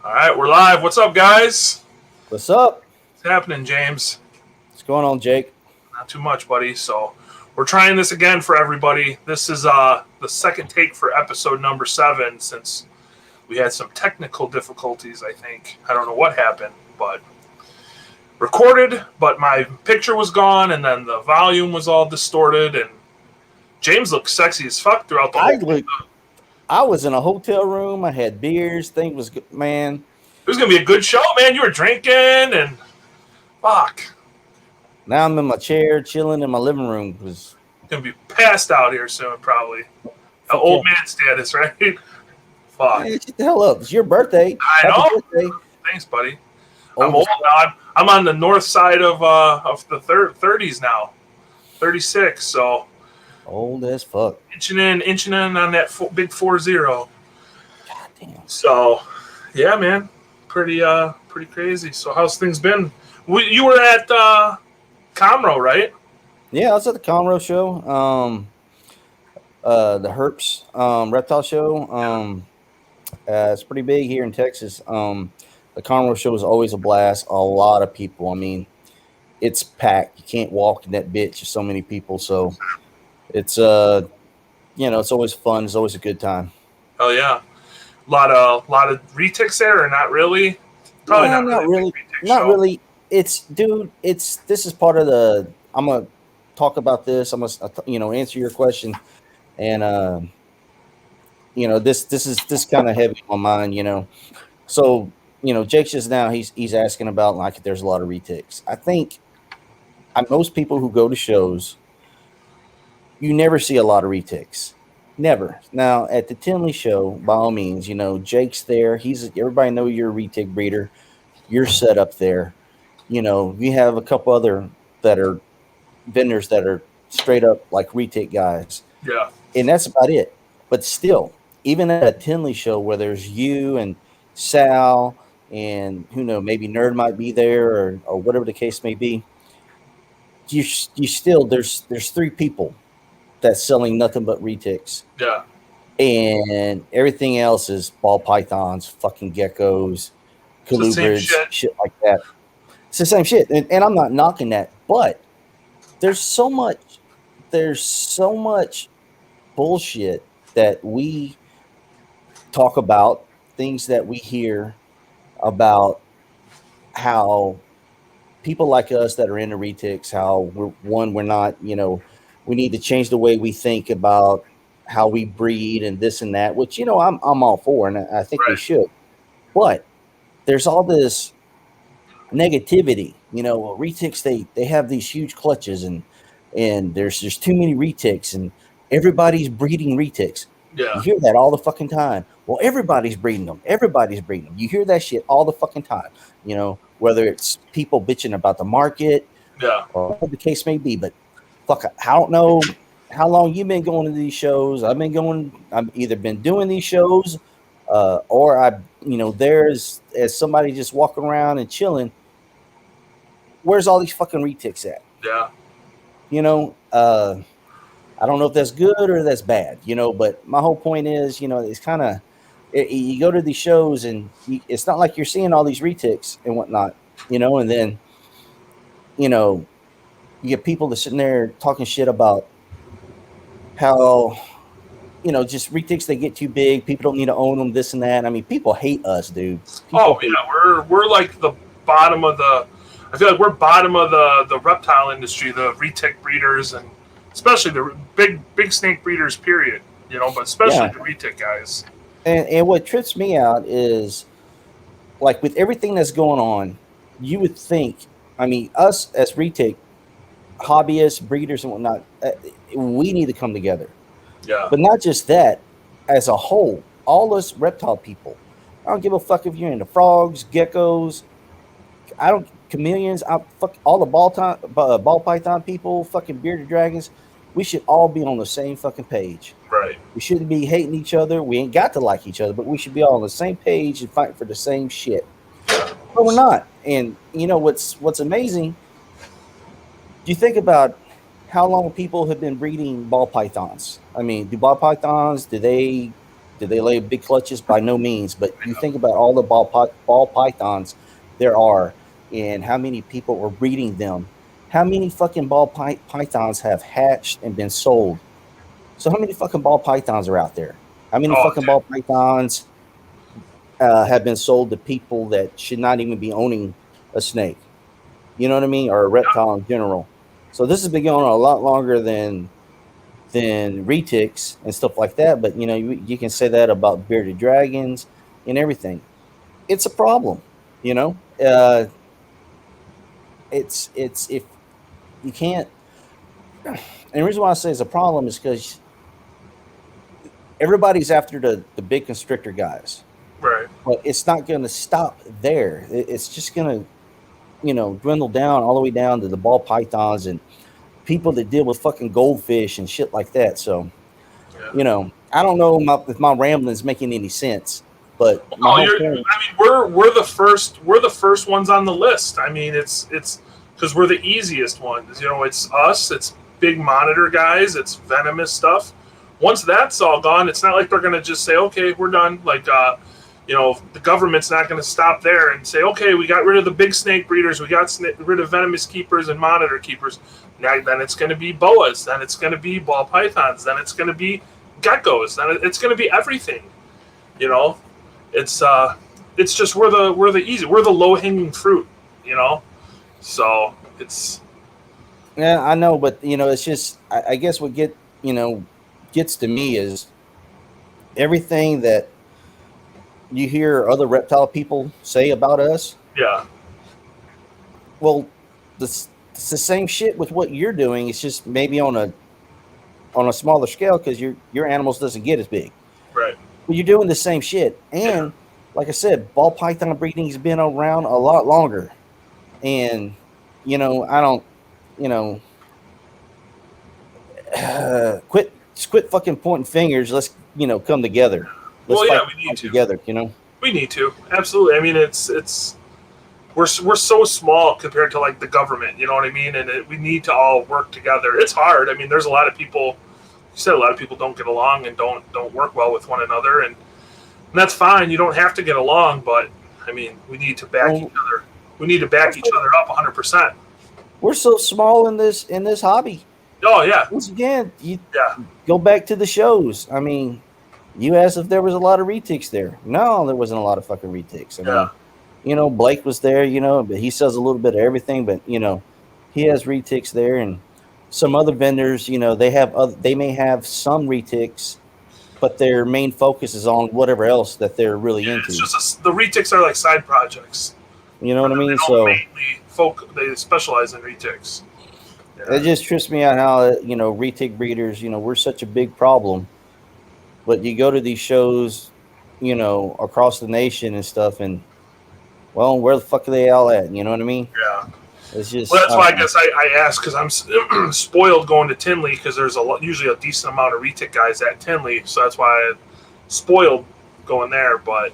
All right, we're live. What's up, guys? What's up? What's happening, James? What's going on, Jake? Not too much, buddy. So, we're trying this again for everybody. This is the second take for episode number 7 since we had some technical difficulties, I think. I don't know what happened, but recorded, but my picture was gone and then the volume was all distorted and James looked sexy as fuck throughout the whole thing. I was in a hotel room. I had beers. Thing was good, man. It was going to be a good show, man. You were drinking and fuck. Now I'm in my chair, chilling in my living room. Was Gonna be passed out here soon, probably. Old man status, right? Fuck. Hey, shut the hell up! It's your birthday. I know. Birthday. Thanks, buddy. I'm old now. I'm on the north side of the 30s now. 36, so old as fuck. Inching in on that big 40. God damn. So, yeah, man, pretty crazy. So, how's things been? You were at Comro, right? Yeah, I was at the Comro show. The Herps reptile show. It's pretty big here in Texas. The Comro show is always a blast. A lot of people. I mean, it's packed. You can't walk in that bitch. There's so many people. So it's it's always fun. It's always a good time. Oh yeah, a lot of retics there, or not really? Probably not really. Not really. This is part of the. I'm gonna talk about this. I'm gonna answer your question, and this is kind of heavy on my mind. So Jake's just now he's asking about like if there's a lot of retics. I think most people who go to shows, you never see a lot of retics. Never. Now at the Tinley show, by all means, Jake's there. Everybody know you're a retic breeder. You're set up there. You have a couple other that are vendors that are straight up like retic guys. Yeah. And that's about it. But still, even at a Tinley show where there's you and Sal and who knows, maybe Nerd might be there or whatever the case may be, you still there's 3 people that's selling nothing but retics. Yeah. And everything else is ball pythons, fucking geckos, colubrids, shit like that. It's the same shit. And I'm not knocking that, but there's so much bullshit that we talk about, things that we hear about how people like us that are into retics, how we're not, we need to change the way we think about how we breed and this and that, which, I'm all for, and I think we should. But there's all this negativity, retics, they have these huge clutches and there's too many retics and everybody's breeding retics. Yeah. You hear that all the fucking time. Well, everybody's breeding them. You hear that shit all the fucking time. Whether it's people bitching about the market, or whatever the case may be. But fuck, I don't know how long you've been going to these shows. I've either been doing these shows, or there's as somebody just walking around and chilling. Where's all these fucking retics at? Yeah. I don't know if that's good or that's bad, but my whole point is, it's kind of, you go to these shows and it's not like you're seeing all these retics and whatnot, and then, you get people that's sitting there talking shit about how, just retics, they get too big. People don't need to own them, this and that. I mean, people hate us, dude. We're like the bottom of I feel like we're bottom of the reptile industry, the retic breeders, and especially the big snake breeders, period. But especially the retic guys. And what trips me out is, like, with everything that's going on, you would think, I mean, us as retic hobbyists, breeders, and whatnot, we need to come together. Yeah. But not just that, as a whole, all us reptile people. I don't give a fuck if you're into frogs, geckos, chameleons, fuck all the ball python people, fucking bearded dragons. We should all be on the same fucking page. Right. We shouldn't be hating each other. We ain't got to like each other, but we should be all on the same page and fight for the same shit. But we're not. And what's amazing, do you think about how long people have been breeding ball pythons? I mean, do ball pythons, do they Did they lay big clutches? By no means. But you think about all the ball pythons there are, and how many people are breeding them. How many fucking pythons have hatched and been sold? So how many fucking ball pythons are out there? How many Oh, fucking dude. ball pythons have been sold to people that should not even be owning a snake? You know what I mean, or a reptile in general. So this has been going on a lot longer than retics and stuff like that. But you can say that about bearded dragons and everything. It's a problem. You know, it's if you can't. And the reason why I say it's a problem is because everybody's after the big constrictor guys, Right. but it's not going to stop there. It's just going to dwindle down all the way down to the ball pythons and people that deal with fucking goldfish and shit like that. So Yeah. I don't know if my rambling's making any sense, but my Oh, whole you're. point. I mean, we're the first. We're the first ones on the list. I mean, it's because we're the easiest ones. You know, it's us. It's big monitor guys. It's venomous stuff. Once that's all gone, it's not like they're gonna just say, okay, we're done. Like, the government's not gonna stop there and say, okay, we got rid of the big snake breeders. We got rid of venomous keepers and monitor keepers. Now, then it's gonna be boas. Then it's gonna be ball pythons. Then it's gonna be geckos. Then it's gonna be everything. You know, it's just we're the easy, we're the low hanging fruit, you know. So it's Yeah, I know, but it's just I guess what gets to me is everything that you hear other reptile people say about us. yeah, Well, it's the same shit with what you're doing. It's just maybe on a smaller scale because your animals doesn't get as big. right, But you're doing the same shit. yeah. And like I said, ball python breeding has been around a lot longer. And I don't, you know, quit fucking pointing fingers. Let's come together. Let's Well, yeah, fight we need to, together. we need to absolutely. I mean, it's we're so small compared to like the government, you know what I mean, and we need to all work together. It's hard. I mean, there's a lot of people. You said a lot of people don't get along and don't work well with one another, and that's fine. You don't have to get along, but I mean, we need to back each other. We need to back each other up 100%. We're so small in this hobby. Oh yeah, Once again, you yeah, go back to the shows. I mean, you asked if there was a lot of retics there. No, there wasn't a lot of fucking retics. I yeah, mean, Blake was there, but he sells a little bit of everything. But he has retics there, and some other vendors, they may have some retics, but their main focus is on whatever else that they're really yeah. into. It's just the retics are like side projects. You know what I They mean? don't So mainly they specialize in retics. it just trips me out how retic breeders, we're such a big problem, but you go to these shows, across the nation and stuff, and well, where the fuck are they all at? You know what I mean? Yeah. It's just. Well, that's why I guess I asked because I'm spoiled going to Tinley because there's usually a decent amount of retic guys at Tinley, so that's why I'm spoiled going there. But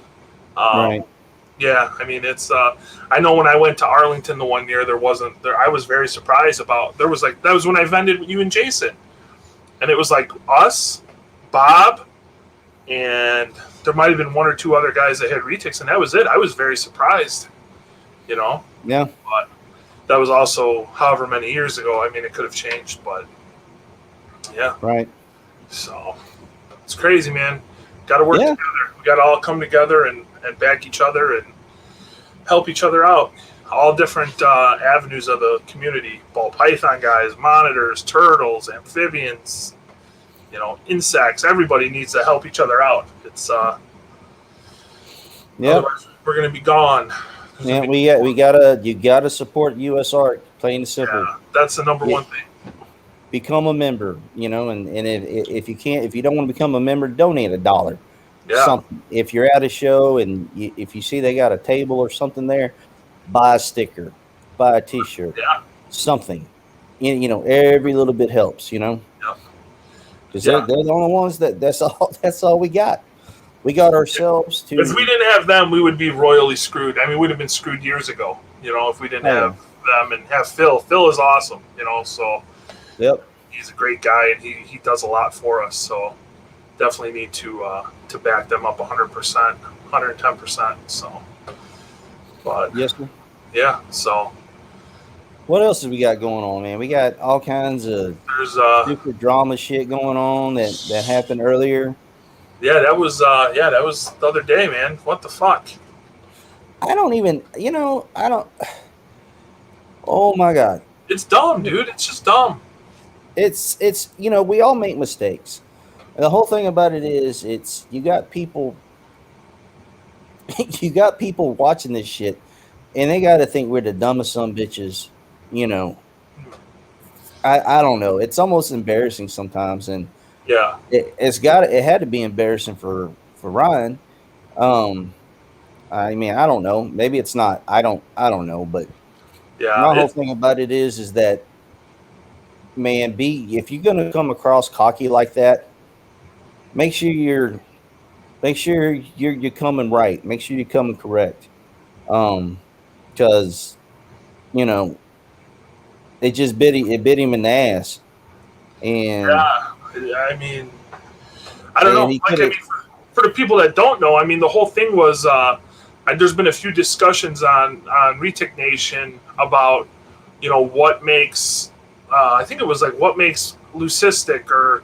Right. yeah, I mean it's. I know when I went to Arlington the one year, there wasn't there. I was very surprised about there was like that was when I vended with you and Jason, and it was like us, Bob, and there might have been one or two other guys that had retics, and that was it. I was very surprised, you know. Yeah. But that was also however many years ago. I mean, it could have changed, but yeah. Right. So it's crazy, man. Got to work Yeah. together. We got to all come together and back each other and help each other out. All different avenues of the community. Ball python guys, monitors, turtles, amphibians, insects. Everybody needs to help each other out. It's Yeah. otherwise we're going to be gone. Yeah. You gotta support U.S. Art. Plain and simple. Yeah, that's the number one thing. Become a member. And if you don't want to become a member, donate $1. Yeah. Something. If you're at a show and if you see they got a table or something there, buy a sticker, buy a T-shirt, Yeah. something. Every little bit helps. Yeah. Because Yeah. they're the only ones that's all we got. We got ourselves to. If we didn't have them, we would be royally screwed. I mean, we'd have been screwed years ago, if we didn't have them and have Phil. Phil is awesome, so Yep. he's a great guy and he does a lot for us. So definitely need to back them up 100%, 110%. So, but Yes, sir. yeah, so What else have we got going on, man? We got all kinds of there's stupid drama shit going on that happened earlier. yeah, that was the other day, man. What the fuck? I don't even, I don't. Oh my god, It's dumb, dude. It's just dumb. it's we all make mistakes. And the whole thing about it is, it's you got people, you got people watching this shit, and they got to think we're the dumbest some bitches. You know, I don't know. It's almost embarrassing sometimes, and Yeah, it had to be embarrassing for Ryan. Um, I mean, I don't know. Maybe it's not. I don't know. But yeah. my whole thing about it is that, man, be if you're gonna come across cocky like that, make sure you're you're coming right. Make sure you're coming correct. Um, because you know it bit him in the ass, and Yeah, I mean, I don't and know. he Like, could I have. mean, for the people that don't know, I mean, the whole thing was. There's been a few discussions on Retic Nation about, what makes. I think it was like what makes leucistic or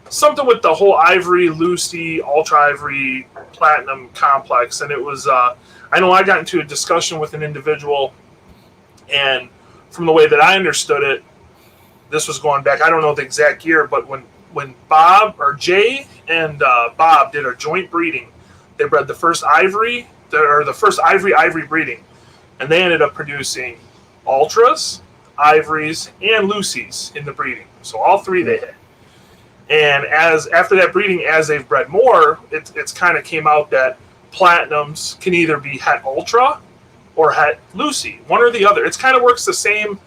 something with the whole ivory, Lucy, ultra ivory, platinum complex, and it was. I know I got into a discussion with an individual, and from the way that I understood it, this was going back. I don't know the exact year, but when Bob or Jay and Bob did a joint breeding, they bred the first ivory or the first ivory breeding, and they ended up producing ultras, ivories, and Lucy's in the breeding. So all three they hit. And as after that breeding, as they've bred more, it's kind of came out that platinums can either be het ultra or het Lucy, one or the other. It's kind of works the same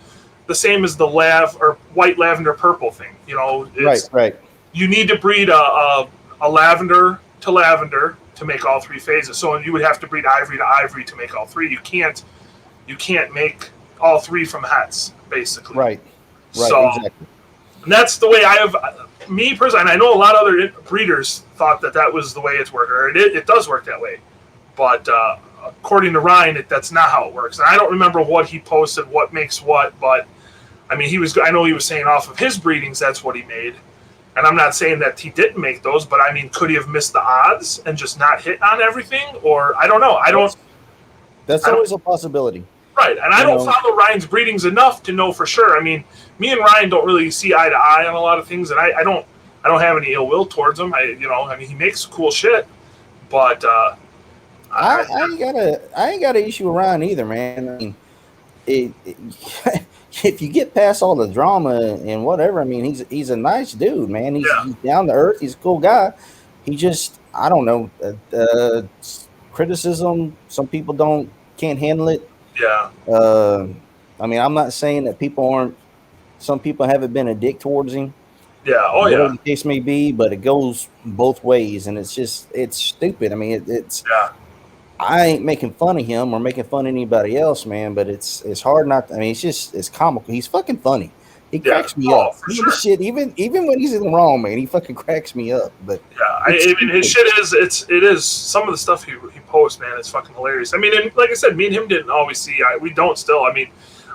as the lav or white lavender purple thing. It's Right. you need to breed a lavender to make all three phases. So you would have to breed ivory to ivory to make all three. You can't make all three from hets, basically. Right. So Exactly. and that's the way I have me personally. And I know a lot of other breeders thought that was the way it's worked, or it does work that way. But according to Ryan, that's not how it works. And I don't remember what he posted, what makes what, but I mean, I know he was saying off of his breedings, that's what he made. And I'm not saying that he didn't make those, but I mean, could he have missed the odds and just not hit on everything? Or I don't know. That's always a possibility. Right. And I don't follow Ryan's breedings enough to know for sure. I mean, me and Ryan don't really see eye to eye on a lot of things, and I don't have any ill will towards him. I mean, he makes cool shit, but I ain't got an issue with Ryan either, man. I mean, if you get past all the drama and whatever, I mean, he's a nice dude, man. He's down to earth. He's a cool guy. He just, I don't know, criticism. Some people can't handle it. yeah, I mean, I'm not saying that people aren't. Some people haven't been a dick towards him. yeah, oh Whatever yeah, the case may be, but it goes both ways, and it's stupid. I mean, it's. yeah, I ain't making fun of him or making fun of anybody else, man. But it's hard not. I mean, it's comical. He's fucking funny. He yeah. cracks me Oh, up. for Even sure. the shit, even when he's in the wrong, man, he fucking cracks me up. But Yeah, I mean, his shit is some of the stuff he posts, man. It's fucking hilarious. I mean, and like I said, me and him didn't always see. We don't still. I mean,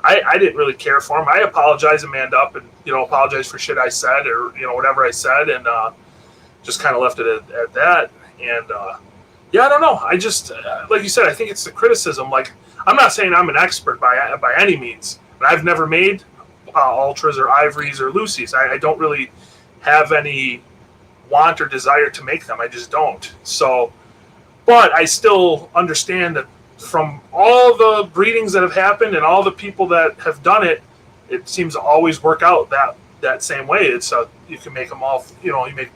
I didn't really care for him. I apologized and manned up, and apologized for shit I said or whatever I said, and just kind of left it at that. And yeah, I don't know. I just like you said, I think it's the criticism. Like, I'm not saying I'm an expert by any means, and I've never made ultras or ivories or Lucy's. I don't really have any want or desire to make them. I just don't. So, but I still understand that from all the breedings that have happened and all the people that have done it, it seems to always work out that same way. It's you can make them all. You make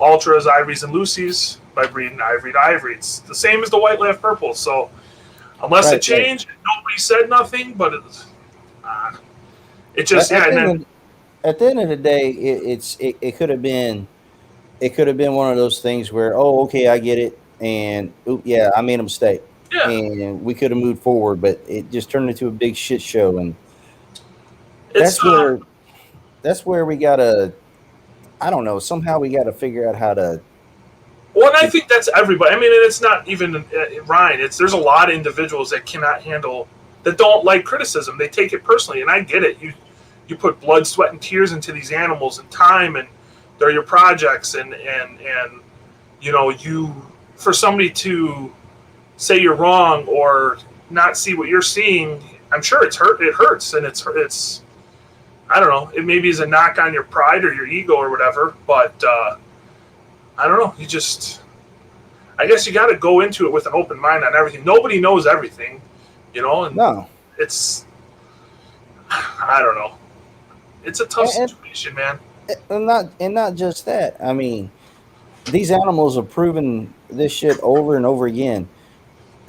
ultras, ivories, and Lucy's by breeding ivory to ivory. It's the same as the white lav purple. So unless it changed, nobody said nothing. But it just at, yeah. the And end then of, at the end of the day, it could have been one of those things where, oh, okay, I get it, and yeah, I made a mistake, yeah, and we could have moved forward, but it just turned into a big shit show, and it's that's where we gotta I don't know. Somehow we got to figure out how to. Well, and I think that's everybody. I mean, and it's not even Ryan. There's a lot of individuals that cannot handle, that don't like criticism. They take it personally, and I get it. You put blood, sweat, and tears into these animals, and time, and they're your projects, and you, for somebody to say you're wrong or not see what you're seeing, I'm sure it hurts, and it's I don't know. It maybe is a knock on your pride or your ego or whatever, but I don't know. I guess you got to go into it with an open mind on everything. Nobody knows everything, and No. it's, I don't know. It's a tough situation, man. And not just that. I mean, these animals have proven this shit over and over again.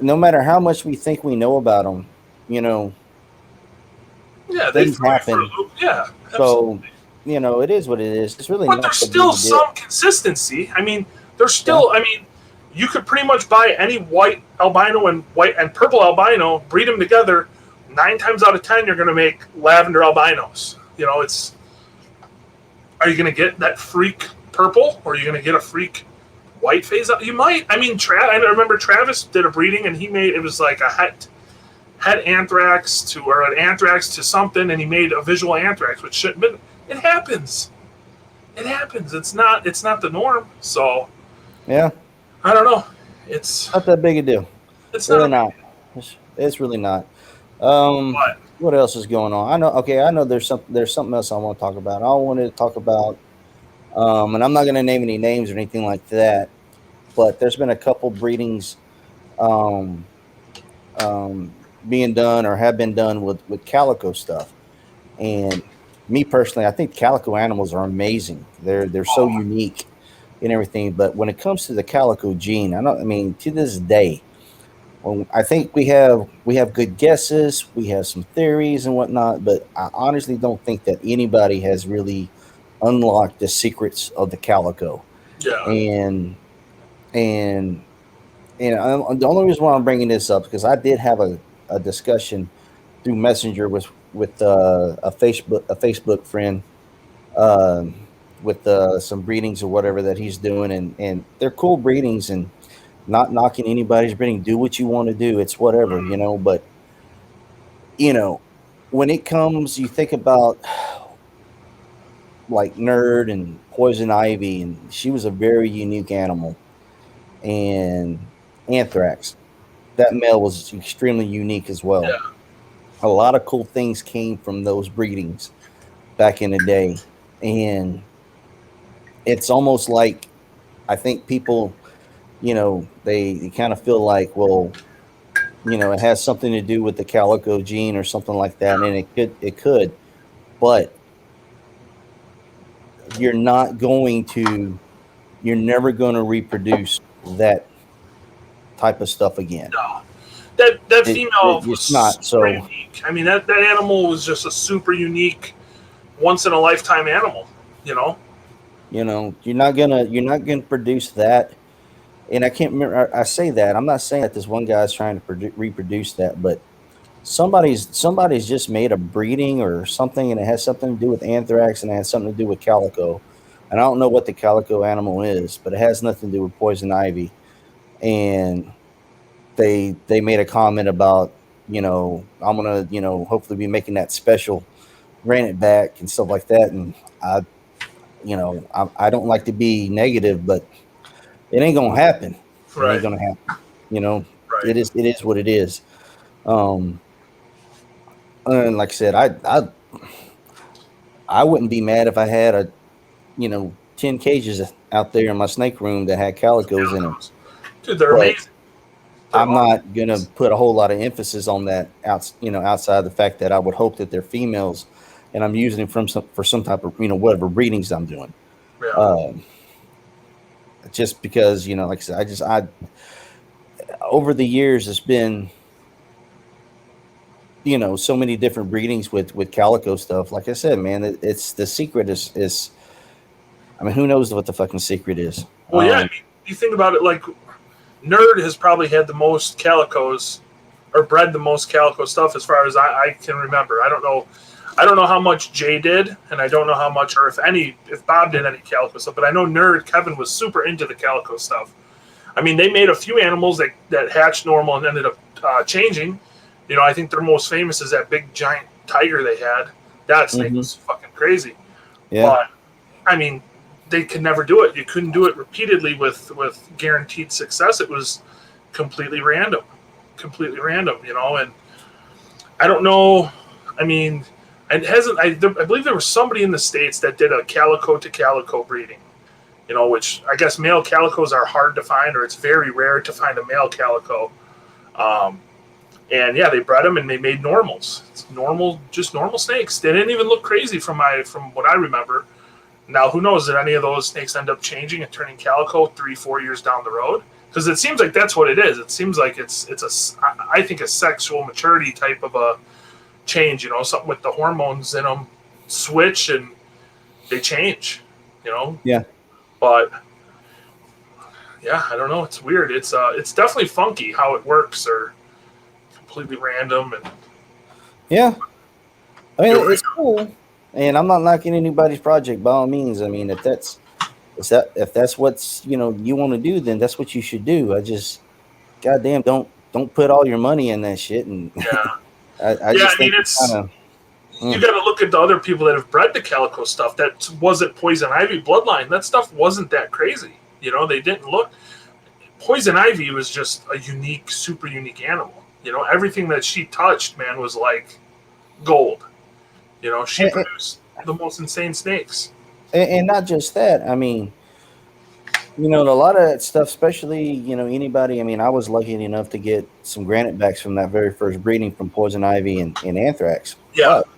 No matter how much we think we know about them, Yeah, they things throw you for a happen. loop. Yeah, absolutely. So it is what it is. It's really But not there's the big still deal. some consistency. I mean, there's still. Yeah. I mean, you could pretty much buy any white albino and white and purple albino, breed them together. 9 times out of 10, you're going to make lavender albinos. It's. Are you going to get that freak purple, or are you going to get a freak white phase up? You might. I mean, I remember Travis did a breeding, and he made, it was like a het anthrax or an anthrax to something, and he made a visual anthrax, which shouldn't have been. It happens. It happens. It's not the norm. So Yeah. I don't know. It's Not that big a deal. It's really not. It's really not. But What else is going on? I know there's something else I want to talk about. I wanted to talk about, and I'm not going to name any names or anything like that, but there's been a couple breedings um, being done or have been done with calico stuff. And me personally, I think calico animals are amazing. They're so unique and everything. But when it comes to the calico gene, I mean, to this day, I think we have good guesses, we have some theories and whatnot, but I honestly don't think that anybody has really unlocked the secrets of the calico. yeah, And and the only reason why I'm bringing this up, because I did have a discussion through Messenger with a Facebook friend, with some breedings or whatever that he's doing, and they're cool breedings, and not knocking anybody's breeding. Do what you want to do. It's whatever, but when it comes, you think about like Nerd and Poison Ivy, and she was a very unique animal, and Anthrax. That male was extremely unique as well. yeah, A lot of cool things came from those breedings back in the day, and it's almost like, I think people, they kind of feel like, well, it has something to do with the calico gene or something like that, and it could, but you're not going to, you're never going to reproduce that type of stuff again. no. That female was it's not super so. unique. I mean, that animal was just a super unique, once in a lifetime animal. You're not gonna produce that. And I can't remember. I say that, I'm not saying that this one guy's trying to reproduce that, but somebody's just made a breeding or something, and it has something to do with anthrax, and it has something to do with calico. And I don't know what the calico animal is, but it has nothing to do with poison ivy. And they made a comment about, I'm gonna, hopefully be making that special, ran it back and stuff like that. And I don't like to be negative, but it ain't gonna happen. It Right. ain't gonna happen. You know, Right. it is what it is. Um, and like I said, I wouldn't be mad if I had 10 cages out there in my snake room that had calicos in them. Dude, they're But amazing. I'm not gonna put a whole lot of emphasis on that outside the fact that I would hope that they're females, and I'm using them for some type of whatever breedings I'm doing. Yeah. Just because like I said, I over the years it's been so many different breedings with calico stuff. Like I said, man, it's the secret is I mean, who knows what the fucking secret is? Well, yeah. I mean, you think about it, like Nerd has probably had the most calicos, or bred the most calico stuff, as far as I can remember. I don't know. I don't know how much Jay did, and I don't know how much, or if Bob did any calico stuff. But I know Nerd Kevin was super into the calico stuff. I mean, they made a few animals that hatched normal and ended up changing. I think their most famous is that big giant tiger they had. That snake was fucking crazy. Yeah. But I mean, they could never do it. You couldn't do it repeatedly with guaranteed success. It was completely random, and I don't know. I mean, it hasn't. I believe there was somebody in the States that did a calico to calico breeding. Which I guess male calicos are hard to find, or it's very rare to find a male calico. And yeah, they bred them and they made normals. It's just normal snakes. They didn't even look crazy from what I remember. Now, who knows that any of those snakes end up changing and turning calico 3-4 years down the road? Because it seems like that's what it is. It seems like it's I think a sexual maturity type of a change. Something with the hormones in them switch and they change. Yeah. But yeah, I don't know. It's weird. It's definitely funky how it works, or completely random. And yeah, I mean, it's cool, and I'm not knocking anybody's project by all means. I mean, if that's what's you want to do, then that's what you should do. I just, goddamn, don't put all your money in that shit. And yeah, I just think it's kind of. You got to look at the other people that have bred the calico stuff. That wasn't poison ivy bloodline. That stuff wasn't that crazy. They didn't look. Poison ivy was just a unique, super unique animal. Everything that she touched, man, was like gold. She produced the most insane snakes. And not just that. I mean, a lot of that stuff, especially, anybody. I mean, I was lucky enough to get some granite backs from that very first breeding from poison ivy and anthrax. Yeah. But,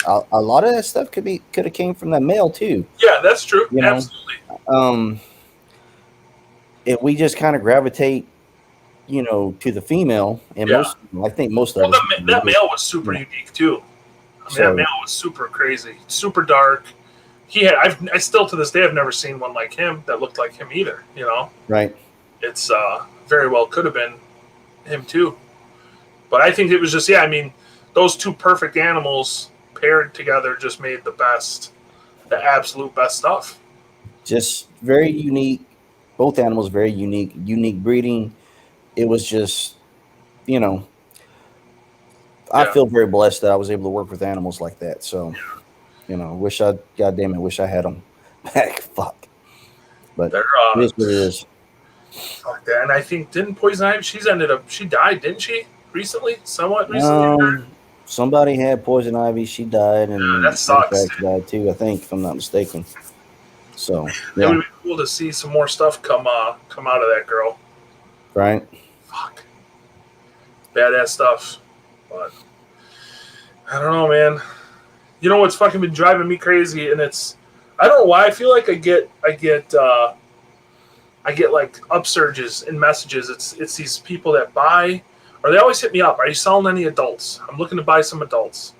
a lot of that stuff could have came from that male too. Yeah, that's true. Absolutely. If we just kind of gravitate, to the female, and I think most of that male was super unique too. I mean, that male was super crazy, super dark. I still to this day I've never seen one like him that looked like him either. Right. It's very well could have been him too, but I think it was just I mean, those two perfect animals paired together just made the absolute best stuff. Just very unique. Both animals very unique breeding. It was just, I feel very blessed that I was able to work with animals like that. So, wish I had them back. Fuck. But it is what it is. Fuck that. And I think, didn't Poison Ivy, she died, didn't she? Somewhat recently? Somebody had Poison Ivy. She died. And that sucks. Died too, I think, if I'm not mistaken. So, It would be cool to see some more stuff come out of that girl. Right. Fuck. Badass stuff. But I don't know, man. What's fucking been driving me crazy, and I don't know why I feel like I get like upsurges in messages. It's these people that buy, or they always hit me up. Are you selling any adults? I'm looking to buy some adults.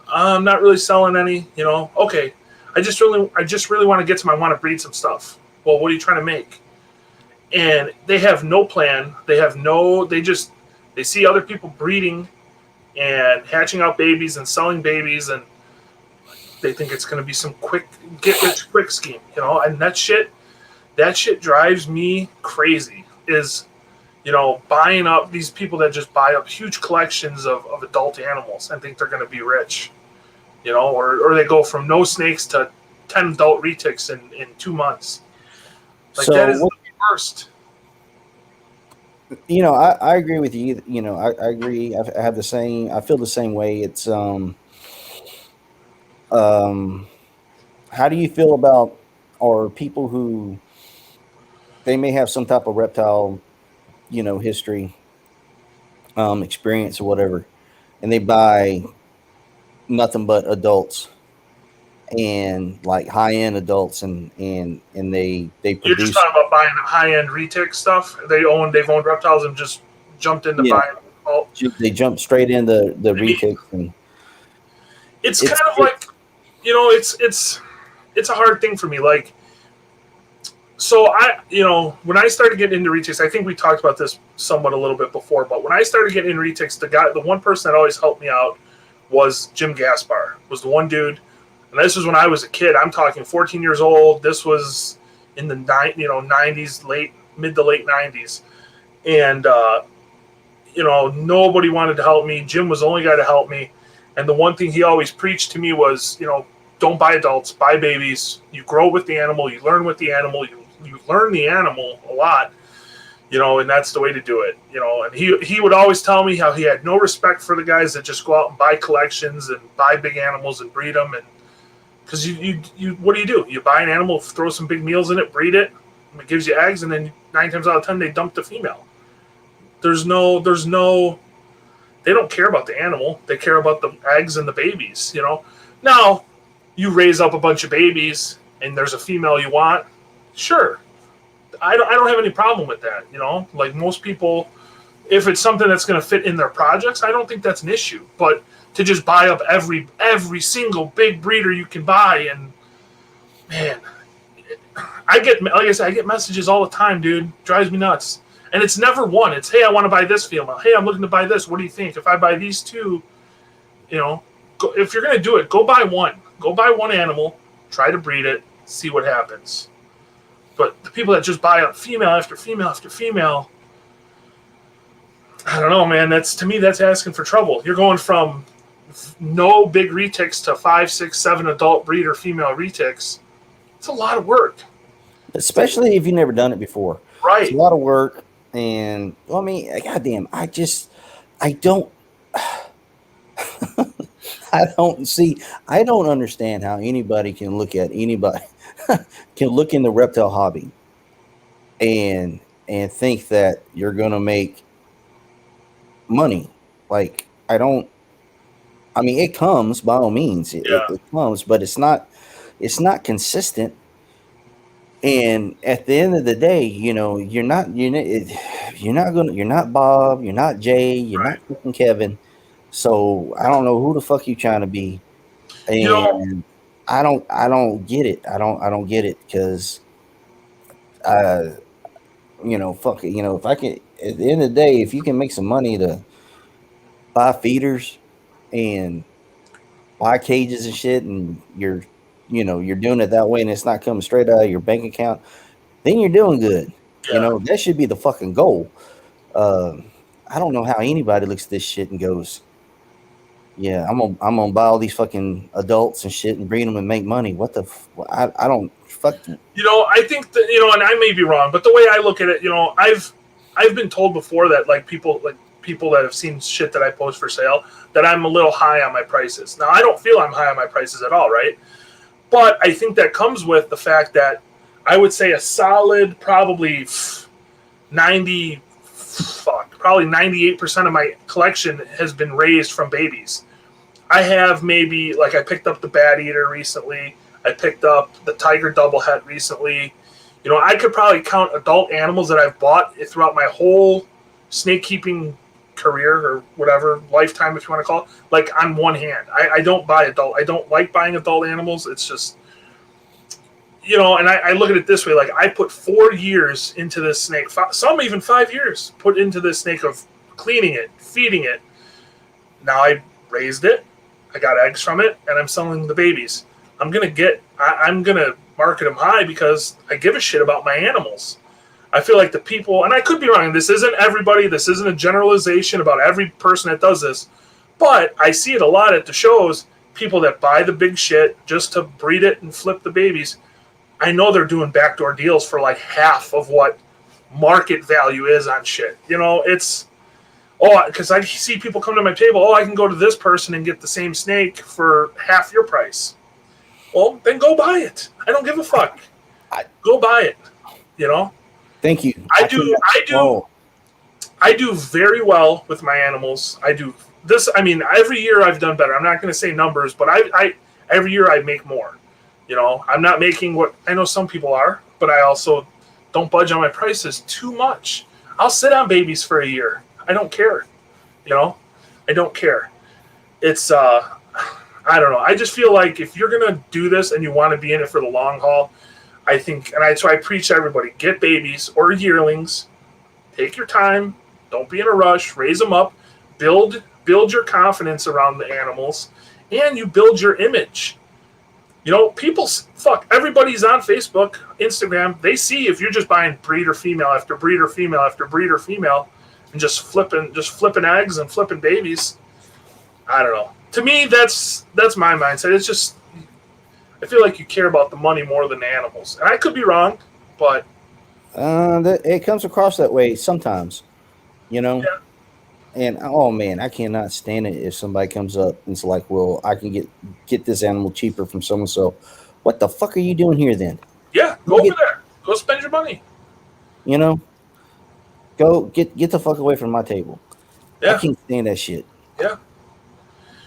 I'm not really selling any. Okay. I just really want to get to want to breed some stuff. Well, what are you trying to make? And they have no plan. They see other people breeding and hatching out babies and selling babies, and they think it's going to be some quick get rich quick scheme, and that shit drives me crazy is, buying up these people that just buy up huge collections of adult animals and think they're going to be rich, or they go from no snakes to 10 adult retics in 2 months. That is the worst. I agree with you. I agree. I have the same. I feel the same way. It's how do you feel about or people who they may have some type of reptile, history, experience or whatever, and they buy nothing but adults and like high end adults, and they produce. You're just talking about buying high end retic stuff. They've owned reptiles and just jumped into buying. They jump straight into the retics, and it's kind of like, it's a hard thing for me. Like, so when I started getting into retics, I think we talked about this somewhat a little bit before, but when I started getting into retics, the one person that always helped me out was Jim Gaspar. Was the one dude, and this was when I was a kid. I'm talking 14 years old. This was in the 90s, mid to late 90s, and nobody wanted to help me. Jim was the only guy to help me, and the one thing he always preached to me was, don't buy adults, buy babies. You grow with the animal, you learn with the animal, you learn the animal a lot, and that's the way to do it. And he would always tell me how he had no respect for the guys that just go out and buy collections and buy big animals and breed them. And because you what do? You buy an animal, throw some big meals in it, breed it, and it gives you eggs, and then 9 times out of 10 they dump the female. There's no they don't care about the animal. They care about the eggs and the babies, Now, you raise up a bunch of babies and there's a female you want, sure. I don't have any problem with that, Like most people, if it's something that's going to fit in their projects, I don't think that's an issue. But to just buy up every single big breeder you can buy, and man, I get messages all the time, dude. Drives me nuts. And it's never one. It's, hey, I want to buy this female. Hey, I'm looking to buy this. What do you think? If I buy these two, if you're going to do it, go buy one. Go buy one animal, try to breed it, see what happens. But the people that just buy up female after female after female, I don't know, man. To me, that's asking for trouble. You're going from no big retics to 5, 6, 7 adult breeder female retics. It's a lot of work. Especially if you've never done it before. Right. It's a lot of work. And goddamn, I don't I don't understand how anybody can look in the reptile hobby and think that you're gonna make money. Like, it comes by all means. It comes, but it's not consistent. And at the end of the day, you're not Bob, you're not Jay, you're not fucking Kevin. So I don't know who the fuck you trying to be. And I don't get it. I don't get it, because fuck it. If I can, at the end of the day, if you can make some money to buy feeders and buy cages and shit, and you're doing it that way, and it's not coming straight out of your bank account, then you're doing good. Yeah. That should be the fucking goal. I don't know how anybody looks at this shit and goes, yeah, I'm gonna buy all these fucking adults and shit and breed them and make money. What the? I don't fuck. I think that and I may be wrong, but the way I look at it, I've been told before that people that have seen shit that I post for sale, that I'm a little high on my prices. Now, I don't feel I'm high on my prices at all, right? But I think that comes with the fact that I would say a solid probably 98% of my collection has been raised from babies. I have maybe, I picked up the Bat Eater recently. I picked up the Tiger Double Het recently. I could probably count adult animals that I've bought throughout my whole snake keeping career, or whatever, lifetime, if you want to call it, on one hand. I don't buy adult. I don't like buying adult animals. It's just, and I look at it this way, I put 4 years into this snake, some even 5 years put into this snake of cleaning it, feeding it. Now I raised it, I got eggs from it, and I'm selling the babies. I'm going to market them high because I give a shit about my animals. I feel like the people, and I could be wrong, this isn't everybody, this isn't a generalization about every person that does this, but I see it a lot at the shows, people that buy the big shit just to breed it and flip the babies. I know they're doing backdoor deals for half of what market value is on shit. It's, because I see people come to my table, I can go to this person and get the same snake for half your price. Well, then go buy it. I don't give a fuck. Go buy it, Thank you. I do very well with my animals. I do this. Every year I've done better. I'm not going to say numbers, but I every year I make more. I'm not making what I know some people are, but I also don't budge on my prices too much. I'll sit on babies for a year. I don't care. I don't care. It's I don't know. I just feel like if you're going to do this and you want to be in it for the long haul, I think, so I preach to everybody, get babies or yearlings, take your time, don't be in a rush, raise them up, build build your confidence around the animals, and you build your image. You know, everybody's on Facebook, Instagram. They see if you're just buying breeder female after breeder female after breeder female, and just flipping eggs and flipping babies. I don't know. To me, that's my mindset. It's just, I feel like you care about the money more than the animals, and I could be wrong, but it comes across that way sometimes, you know. yeah. And oh man, I cannot stand it if somebody comes up and it's like, "Well, I can get this animal cheaper from so and so." What the fuck are you doing here then? Yeah, go over there. Go spend your money. You know, go get the fuck away from my table. Yeah. I can't stand that shit. Yeah.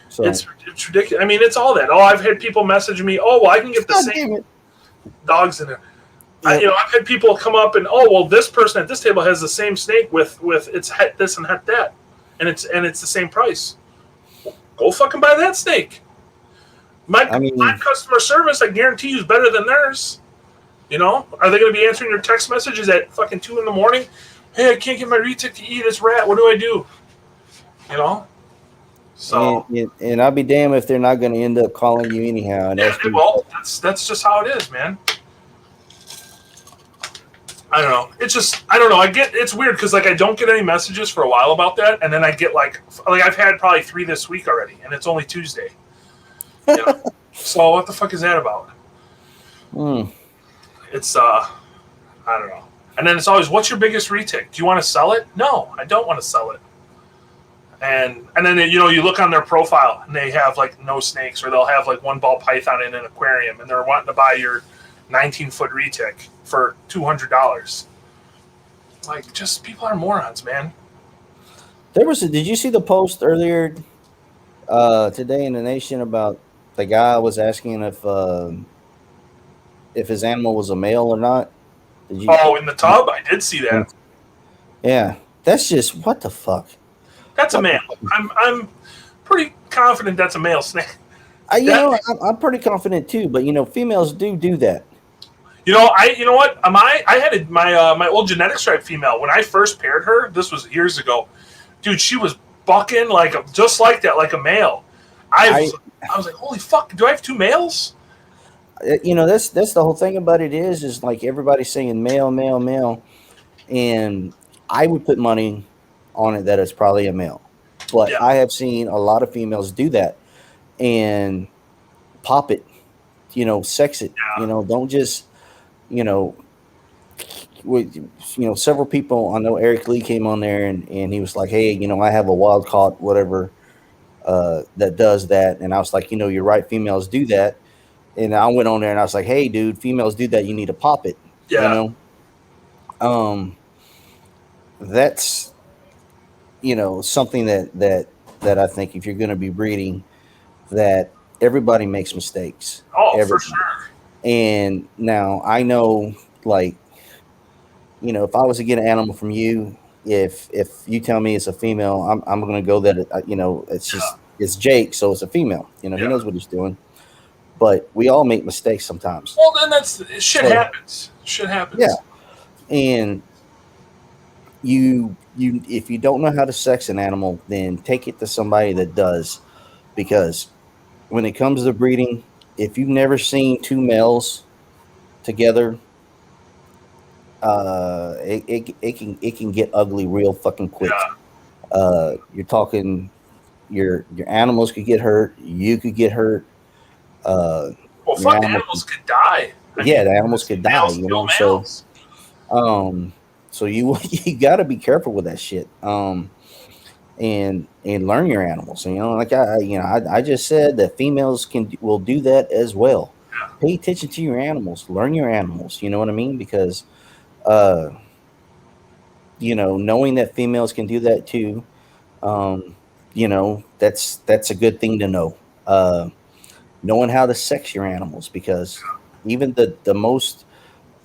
So it's ridiculous. I mean, it's all that. Oh, I've had people message me. Oh, well, I can get the same dogs in there. Yep. I've had people come up and, oh, well, this person at this table has the same snake with its het this and het that, and it's the same price. Go fucking buy that snake. My customer service, I guarantee you, is better than theirs. You know, are they going to be answering your text messages at fucking 2 a.m? Hey, I can't get my Retic to eat. It's rat. What do I do? You know. So and I'll be damned if they're not going to end up calling you anyhow. And well, that's just how it is, man. I don't know. It's just, I don't know. It's weird because like I don't get any messages for a while about that, and then I get like I've had probably 3 this week already, and it's only Tuesday. You know? So what the fuck is that about? It's I don't know. And then it's always, what's your biggest retic? Do you want to sell it? No, I don't want to sell it. And then you look on their profile and they have like no snakes, or they'll have like one ball python in an aquarium, and they're wanting to buy your 19-foot retic for $200. Like, just people are morons, man. Did you see the post earlier today in the Nation about the guy was asking if his animal was a male or not? In the tub? I did see that. Yeah, that's just, what the fuck? That's a male. I'm pretty confident that's a male snake. I'm pretty confident too, but females do that. You know what? I had my old genetic stripe female when I first paired her. This was years ago, dude. She was bucking just like that, like a male. I was like, holy fuck! Do I have 2 males? That's the whole thing about it is like everybody's saying male, male, male, and I would put money on it that it's probably a male, but yeah. I have seen a lot of females do that and pop it, sex it. Yeah. Don't just, several people. I know Eric Lee came on there and he was like, hey, I have a wild caught whatever that does that, and I was like, you're right, females do that. And I went on there and I was like, hey, dude, females do that. You need to pop it. Yeah. That's, something that I think if you're going to be breeding, that everybody makes mistakes. Oh, everybody. For sure. And now I know, like, if I was to get an animal from you, if you tell me it's a female, I'm going to go that, it's just, it's Jake. So it's a female, he knows what he's doing. But we all make mistakes sometimes. Well, then shit happens. Shit happens. Yeah. And you if you don't know how to sex an animal, then take it to somebody that does, because when it comes to breeding, if you've never seen 2 males together, it can get ugly real fucking quick. Yeah. You're talking your animals could get hurt, you could get hurt. Well, fuck, animals could die. The animals could die. So you got to be careful with that shit. And learn your animals. Like I just said that females will do that as well. Yeah. Pay attention to your animals. Learn your animals. You know what I mean? Because knowing that females can do that too, that's a good thing to know. Knowing how to sex your animals, because even the most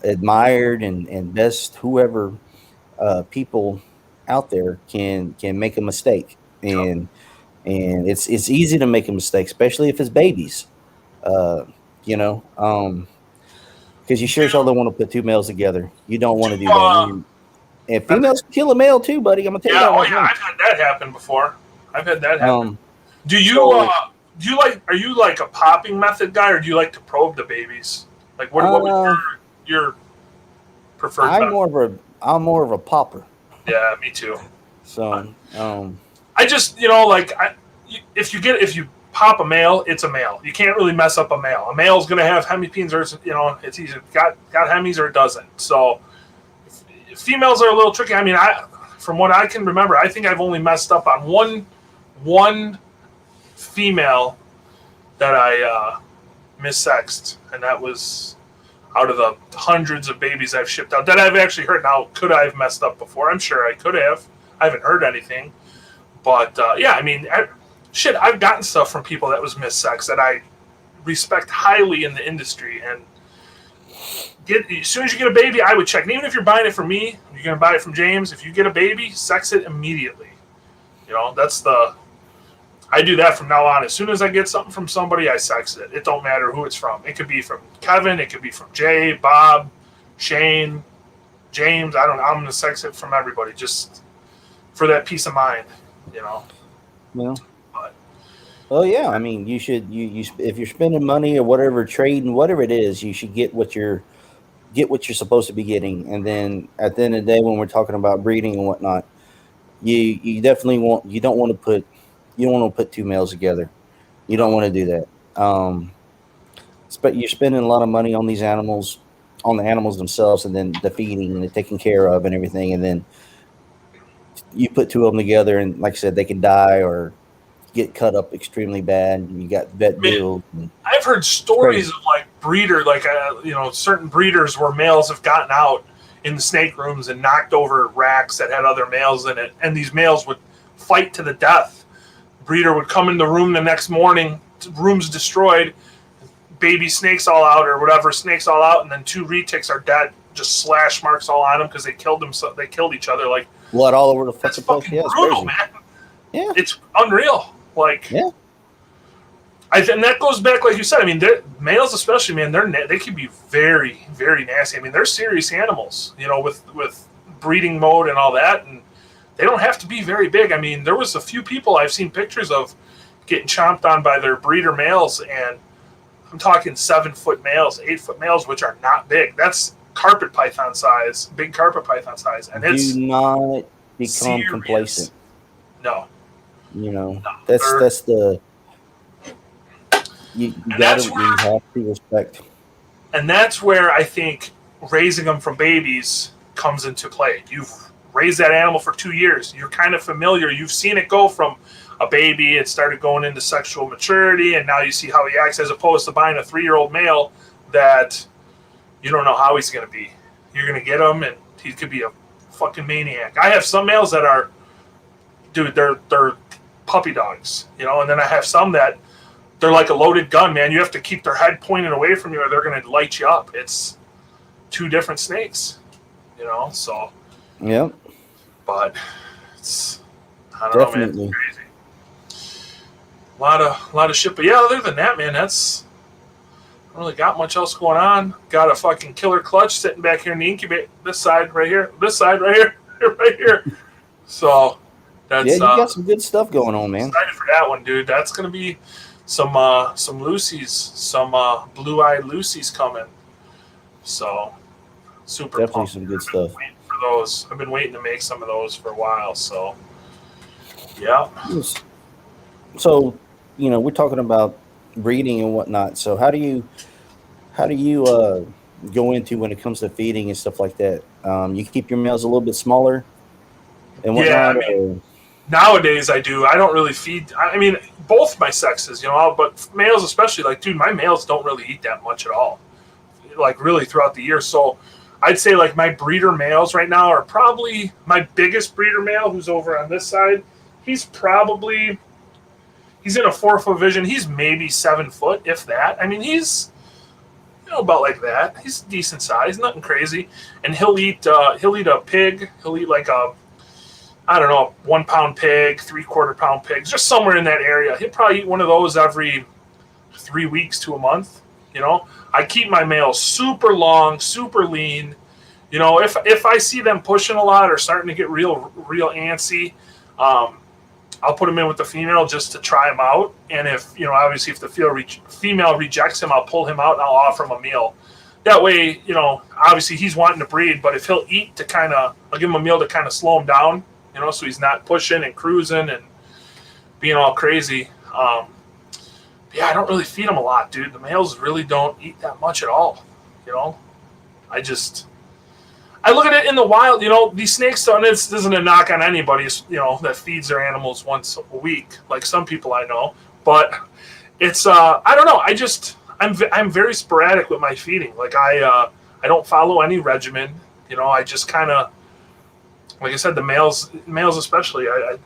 admired and best whoever people out there can make a mistake, and it's easy to make a mistake, especially if it's babies, because you sure as hell don't want to put 2 males together. You don't want to do that. And females kill a male too, buddy. I'm gonna tell you that. I've had that happen before. I've had that happen. Do so, you like? Are you like a popping method guy, or do you like to probe the babies? Like, what would your preferred I'm method? more of a popper. Yeah, me too. So, I just like if you pop a male, it's a male. You can't really mess up a male. A male's going to have hemipenes, or it's either got hemis or it doesn't. So females are a little tricky. I mean, from what I can remember, I think I've only messed up on one female that I missexed, and that was out of the hundreds of babies I've shipped out that I've actually heard. Now, could I have messed up before? I'm sure I could have. I haven't heard anything. But yeah, I mean, I've gotten stuff from people that was missexed that I respect highly in the industry. And as soon as you get a baby, I would check. And even if you're buying it from me, you're going to buy it from James. If you get a baby, sex it immediately. I do that from now on. As soon as I get something from somebody, I sex it. It don't matter who it's from. It could be from Kevin. It could be from Jay, Bob, Shane, James. I don't know. I'm going to sex it from everybody just for that peace of mind. Well, yeah. I mean, you should if you're spending money or whatever, trading, whatever it is, you should get what you're supposed to be getting. And then at the end of the day, when we're talking about breeding and whatnot, you definitely you don't want to put two males together. You don't want to do that. But you're spending a lot of money on these animals, on the animals themselves, and then the feeding and the taking care of and everything, and then you put two of them together, and like I said, they can die or get cut up extremely bad. And you got vet bills. I've heard stories of certain breeders where males have gotten out in the snake rooms and knocked over racks that had other males in it, and these males would fight to the death. Breeder would come in the room the next morning, room's destroyed, baby snakes all out or whatever, snakes all out, and then two retics are dead, just slash marks all on them because they killed them. So they killed each other, like blood all over the fucking place. Yeah, brutal, man. Yeah, it's unreal. Like, yeah. And that goes back, like you said. I mean, males especially, man, they can be very, very nasty. I mean, they're serious animals, with breeding mode and all that, and they don't have to be very big. I mean, there was a few people I've seen pictures of getting chomped on by their breeder males, and I'm talking 7-foot males, 8-foot males, which are not big. That's carpet python size, big carpet python size, and it's do not become complacent. No, that's the you have to respect, and that's where I think raising them from babies comes into play. You've raised that animal for 2 years. You're kind of familiar. You've seen it go from a baby, it started going into sexual maturity, and now you see how he acts, as opposed to buying a 3-year-old male that you don't know how he's going to be. You're going to get him, and he could be a fucking maniac. I have some males that are, dude, they're puppy dogs, and then I have some that they're like a loaded gun, man. You have to keep their head pointed away from you or they're going to light you up. It's two different snakes, so. Yep. But it's, I don't know, man. It's crazy. A lot of shit. But yeah, other than that, man, that's, I don't really got much else going on. Got a fucking killer clutch sitting back here in the incubator. This side right here. Right here. So that's, you got some good stuff going on, man. Excited for that one, dude. That's gonna be some Lucy's, some blue-eyed Lucy's coming. So super definitely pumped. Some good stuff. For those, I've been waiting to make some of those for a while. So yeah. So we're talking about breeding and whatnot. So how do you go into when it comes to feeding and stuff like that? You keep your males a little bit smaller and whatnot. Yeah, nowadays I do. I don't really feed. I mean, both my sexes, but males especially. Like, dude, my males don't really eat that much at all. Like, really throughout the year. So I'd say like my breeder males right now are probably my biggest breeder male, who's over on this side. He's in a 4-foot vision. He's maybe 7 foot, if that. I mean, he's about like that. He's decent size, nothing crazy. And he'll eat a pig. He'll eat like a 1 pound pig, 3/4 pound pigs, just somewhere in that area. He'll probably eat one of those every 3 weeks to a month. I keep my males super long, super lean. If I see them pushing a lot or starting to get real antsy, I'll put him in with the female just to try him out. And if, obviously if the female rejects him, I'll pull him out and I'll offer him a meal. That way, obviously he's wanting to breed, but if he'll eat I'll give him a meal to kind of slow him down, so he's not pushing and cruising and being all crazy. Yeah, I don't really feed them a lot, dude. The males really don't eat that much at all. I look at it in the wild. These snakes. This isn't a knock on anybody. That feeds their animals once a week, like some people I know. But it's I don't know. I'm very sporadic with my feeding. Like I don't follow any regimen. I just kind of, like I said, the males especially. I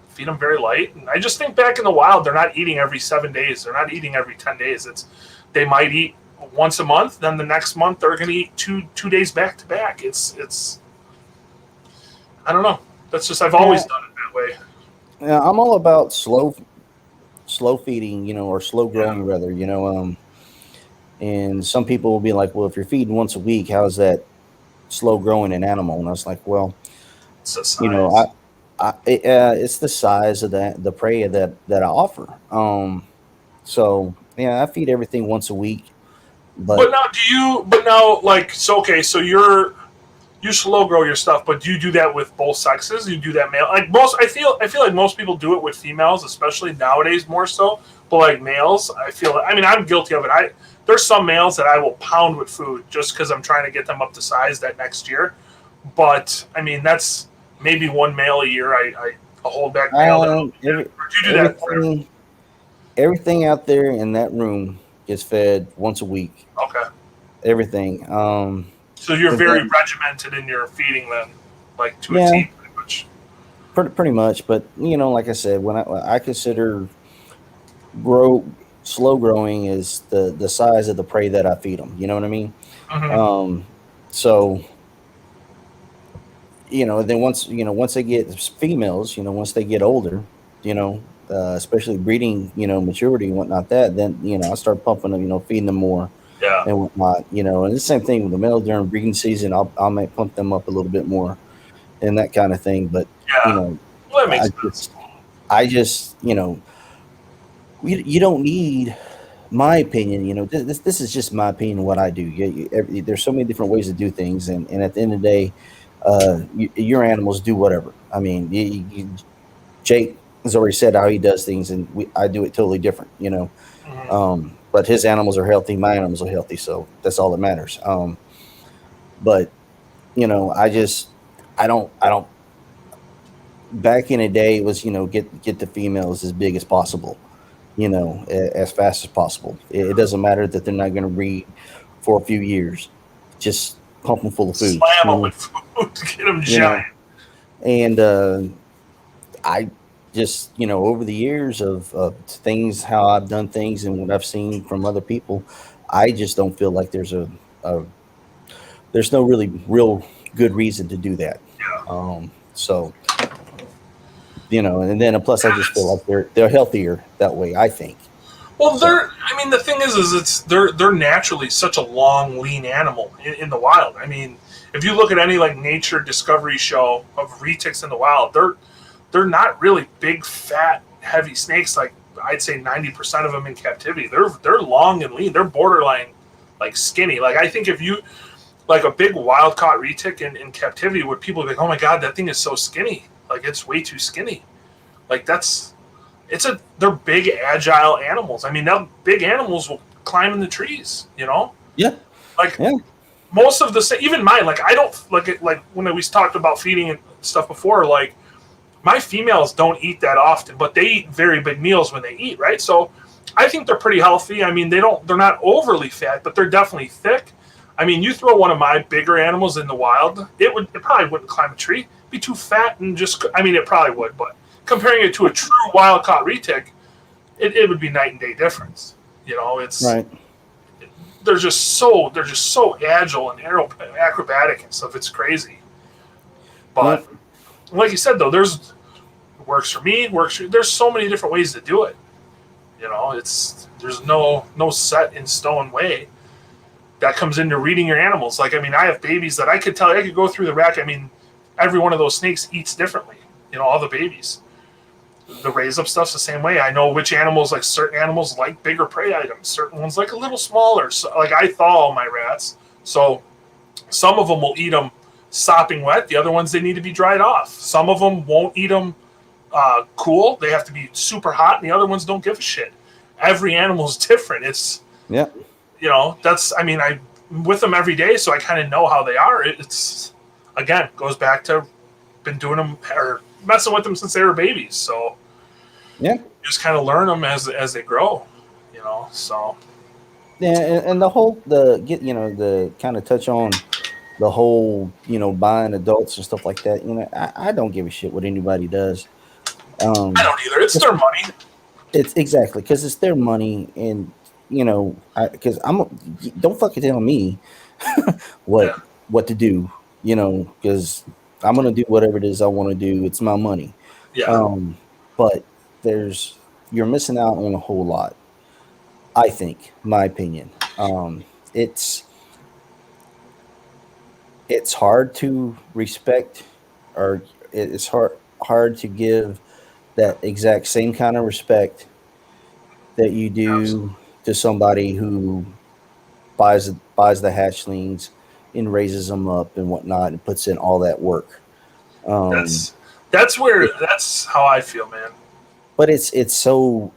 feed them very light, and I just think back in the wild, they're not eating every 7 days. They're not eating every 10 days. They might eat once a month. Then the next month they're going to eat two days back to back. It's I don't know. That's just I've always done it that way. Yeah, I'm all about slow feeding, or slow growing rather. And some people will be like, well, if you're feeding once a week, how is that slow growing an animal? And I was like, well, it's the size. It's the size of the prey that I offer. So yeah, I feed everything once a week. But now so you slow grow your stuff, but do you do that with both sexes? You do that male? Like I feel like most people do it with females, especially nowadays more so. But like males, I'm guilty of it. There's some males that I will pound with food just because I'm trying to get them up to size that next year. But that's maybe one male a year. I hold back male. Do you do that? Everything out there in that room gets fed once a week. Okay. Everything. So you're very regimented in your feeding then, like to a T, pretty much. Pretty much, but like I said, when I consider slow growing is the size of the prey that I feed them. You know what I mean? Mm-hmm. So then once they get females, once they get older, especially breeding, maturity and whatnot, then I start pumping them, feeding them more. Yeah. And whatnot, and the same thing with the male during breeding season. I might pump them up a little bit more and that kind of thing. But well, that makes sense. You don't need, my opinion. This is just my opinion. What I do. There's so many different ways to do things, and at the end of the day, your animals do whatever. Jake has already said how he does things, and I do it totally different. Mm-hmm. But his animals are healthy, my animals are healthy, so that's all that matters. But I don't. Back in the day, it was get the females as big as possible, as fast as possible. It doesn't matter that they're not going to breed for a few years. Just pump them full of food. Slam them with food to get them giant. And I just over the years of things, how I've done things and what I've seen from other people, I just don't feel like there's there's no really real good reason to do that. So and then plus I just feel like they're healthier that way, I think. Well, the thing is they're naturally such a long, lean animal in the wild. If you look at any like nature discovery show of retics in the wild, they're not really big, fat, heavy snakes. Like I'd say 90% of them in captivity, they're long and lean. They're borderline like skinny. Like I think if you like a big wild caught retic in captivity, where people are like, oh my god, that thing is so skinny. Like it's way too skinny. Like they're big, agile animals. Now big animals will climb in the trees. Yeah. Most of even mine. Like I don't like when we talked about feeding and stuff before. Like my females don't eat that often, but they eat very big meals when they eat. Right. So I think they're pretty healthy. They're not overly fat, but they're definitely thick. You throw one of my bigger animals in the wild, it probably wouldn't climb a tree. It'd be too fat and just. It probably would, but comparing it to a true wild caught retic, it would be night and day difference. It's right. They're just so agile and acrobatic and stuff. It's crazy. But like you said, though, it works for me. There's so many different ways to do it. There's no set in stone way that comes into reading your animals. Like I have babies that I could tell. I could go through the rack. Every one of those snakes eats differently. All the babies. The raise up stuff's the same way. I know which animals, like certain animals, like bigger prey items. Certain ones like a little smaller. So, like I thaw all my rats, so some of them will eat them sopping wet. The other ones they need to be dried off. Some of them won't eat them cool. They have to be super hot, and the other ones don't give a shit. Every animal is different. It's Yeah. that's. I mean, I with them every day, so I kind of know how they are. It's again goes back to been doing them or messing with them since they were babies. So Yeah. just kind of learn them as they grow. So Yeah, and the kind of touch on the whole buying adults and stuff like that. I don't give a shit what anybody does. I don't either. It's their money. It's exactly because it's their money, and because don't fucking tell me what Yeah, what to do. Because I'm gonna do whatever it is I want to do. It's my money. yeah. But you're missing out on a whole lot. I think, my opinion. It's it's hard to respect, or it's hard to give that exact same kind of respect that you Absolutely. do to somebody who buys the hatchlings and raises them up and whatnot and puts in all that work. Um, That's that's where it, that's how I feel, man. but it's so